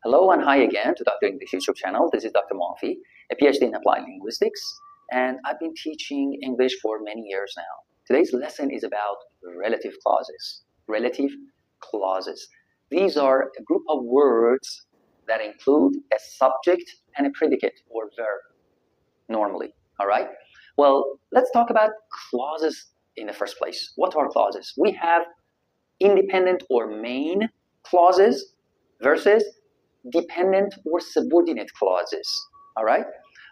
Hello and hi again to Dr. English YouTube channel. This is Dr. Monfi, a PhD in Applied Linguistics, and I've been teaching English for many years now. Today's lesson is about relative clauses. Relative clauses. These are a group of words that include a subject and a predicate or verb, normally, all right? Well, let's talk about clauses in the first place. What are clauses? We have independent or main clauses versus dependent or subordinate clauses, all right?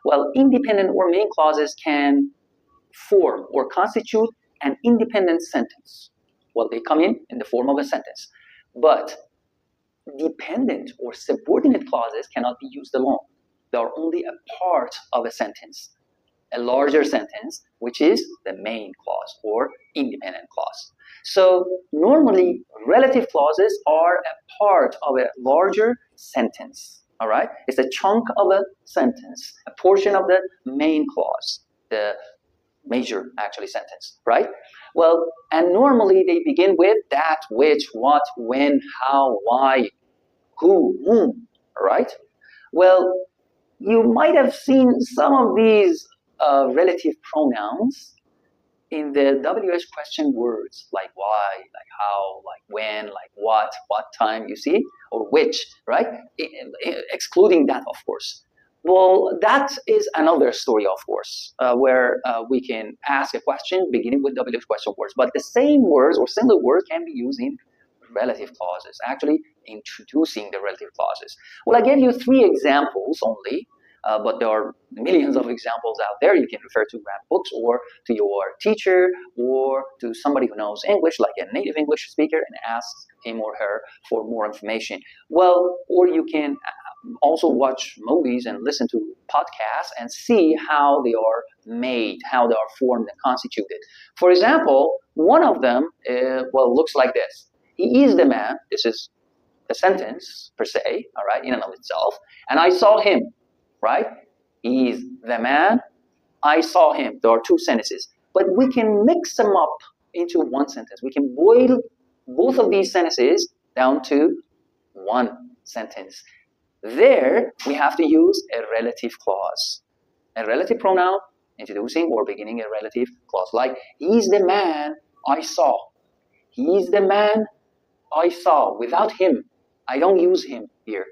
Well, independent or main clauses can form or constitute an independent sentence. Well, they come in the form of a sentence. But dependent or subordinate clauses cannot be used alone. They are only a part of a sentence, a larger sentence, which is the main clause or independent clause. So normally, relative clauses are a part of a larger sentence, all right? It's a chunk of a sentence, a portion of the main clause, the major, actually, sentence, right? Well, and normally they begin with that, which, what, when, how, why, who, whom, all right? Well, you might have seen some of these relative pronouns in the WH question words, like why, like how, like when, like what time, you see, or which, right? Excluding that, of course. Well, that is another story, of course, where we can ask a question beginning with WH question words, but the same words or similar words can be used in relative clauses, actually introducing the relative clauses. Well, I gave you 3 examples only, but there are millions of examples out there. You can refer to grab books or to your teacher or to somebody who knows English, like a native English speaker, and ask him or her for more information. Well, or you can also watch movies and listen to podcasts and see how they are made, how they are formed and constituted. For example, one of them, looks like this. He is the man. This is a sentence per se, all right, in and of itself. And I saw him. Right? He is the man. I saw him. There are 2 sentences. But we can mix them up into one sentence. We can boil both of these sentences down to one sentence. There, we have to use a relative clause. A relative pronoun introducing or beginning a relative clause. Like, he's the man I saw. He's the man I saw. Without him, I don't use him here.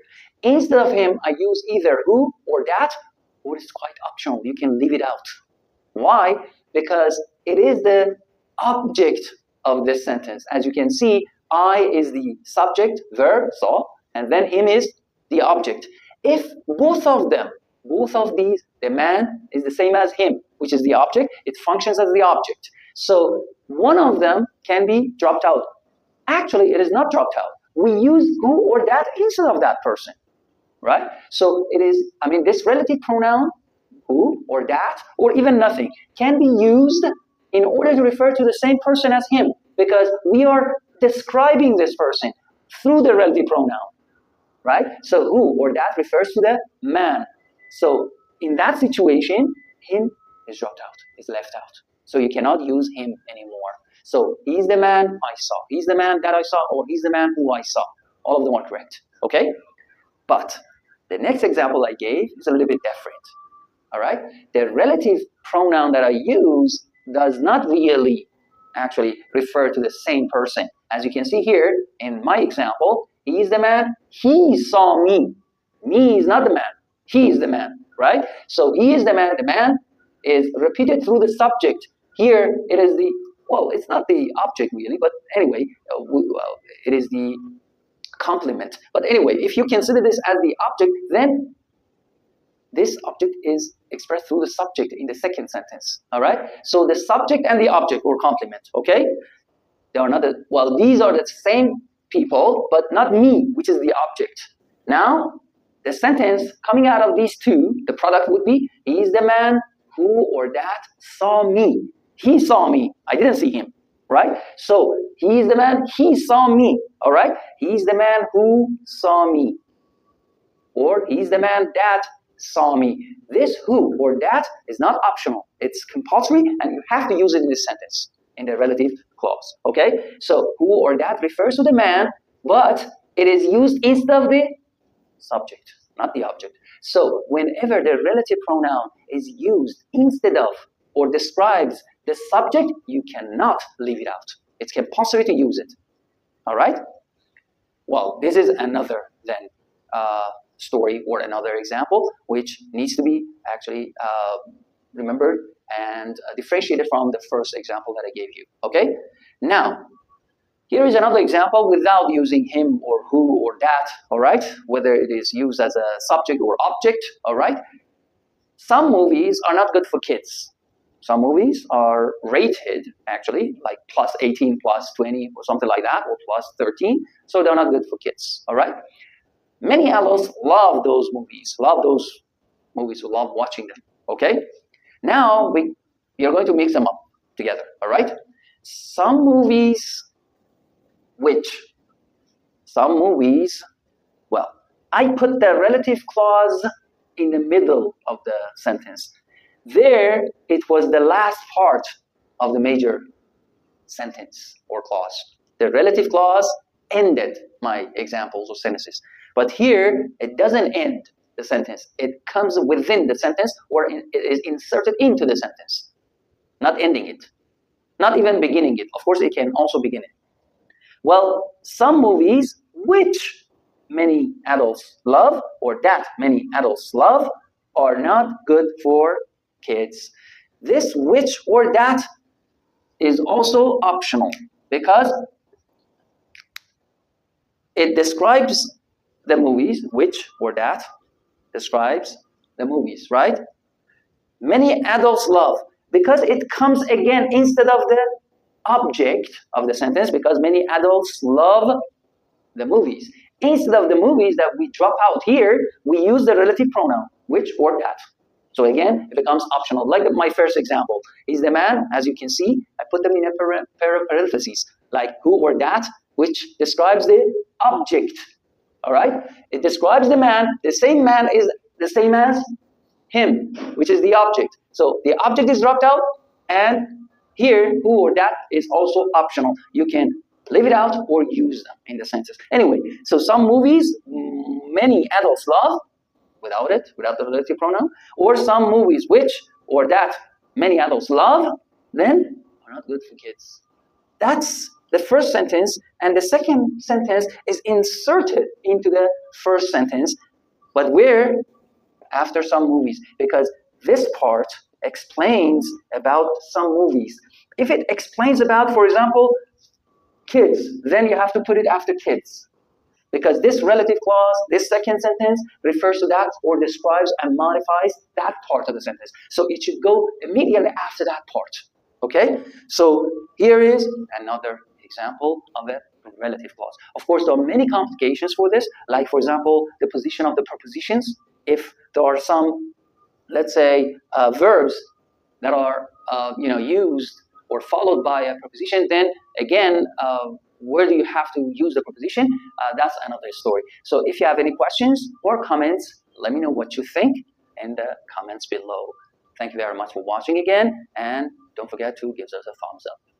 Instead of him, I use either who or that, or it's quite optional. You can leave it out. Why? Because it is the object of this sentence. As you can see, I is the subject, verb, saw, and then him is the object. If both of these, the man is the same as him, which is the object, it functions as the object. So one of them can be dropped out. Actually, it is not dropped out. We use who or that instead of that person. Right? So it is, this relative pronoun, who or that, or even nothing, can be used in order to refer to the same person as him, because we are describing this person through the relative pronoun. Right? So who or that refers to the man. So in that situation, him is dropped out, is left out. So you cannot use him anymore. So he's the man I saw. He's the man that I saw, or he's the man who I saw. All of them are correct. Okay? But the next example I gave is a little bit different, all right? The relative pronoun that I use does not really actually refer to the same person. As you can see here in my example, he is the man, he saw me. Me is not the man, he is the man, right? So he is the man is repeated through the subject. Here it is it's not the object really, but anyway, it is the complement. But anyway, if you consider this as the object, then this object is expressed through the subject in the second sentence. All right? So the subject and the object or complement, okay? They are not these are the same people, but not me, which is the object. Now, the sentence coming out of these 2, the product would be, he is the man who or that saw me. He saw me. I didn't see him. Right? So, he is the man, he saw me. All right? He's the man who saw me. Or, he's the man that saw me. This who or that is not optional. It's compulsory, and you have to use it in this sentence, in the relative clause. Okay? So, who or that refers to the man, but it is used instead of the subject, not the object. So whenever the relative pronoun is used instead of or describes the subject, you cannot leave it out. It's compulsory to use it. All right? Well, this is another then story or another example which needs to be actually remembered and differentiated from the first example that I gave you. Okay? Now, here is another example without using him or who or that, all right? Whether it is used as a subject or object, all right? Some movies are not good for kids. Some movies are rated, actually, like plus 18, plus 20, or something like that, or plus 13, so they're not good for kids, all right? Many adults love those movies, who love watching them, okay? Now, we are going to mix them up together, all right? Some movies, well, I put the relative clause in the middle of the sentence. There, it was the last part of the major sentence or clause. The relative clause ended my examples or sentences. But here, it doesn't end the sentence. It comes within the sentence or it is inserted into the sentence, not ending it, not even beginning it. Of course, it can also begin it. Well, some movies which many adults love or that many adults love are not good for kids. This which or that is also optional because it describes the movies, which or that describes the movies, right? Many adults love because it comes again instead of the object of the sentence because many adults love the movies. Instead of the movies that we drop out here, we use the relative pronoun, which or that. So again, it becomes optional. Like my first example, is the man, as you can see, I put them in a parentheses, like who or that, which describes the object, all right? It describes the man. The same man is the same as him, which is the object. So the object is dropped out, and here, who or that is also optional. You can leave it out or use them in the sentence. Anyway, so some movies, many adults love, without the relative pronoun, or some movies which or that many adults love, then are not good for kids. That's the first sentence, and the second sentence is inserted into the first sentence, but where? After some movies, because this part explains about some movies. If it explains about, for example, kids, then you have to put it after kids. Because this relative clause, this second sentence, refers to that or describes and modifies that part of the sentence. So it should go immediately after that part. Okay? So here is another example of a relative clause. Of course, there are many complications for this, like, for example, the position of the prepositions. If there are some, let's say, verbs that are used or followed by a preposition, then again, where do you have to use the preposition? That's another story. So if you have any questions or comments, let me know what you think in the comments below. Thank you very much for watching again, and don't forget to give us a thumbs up.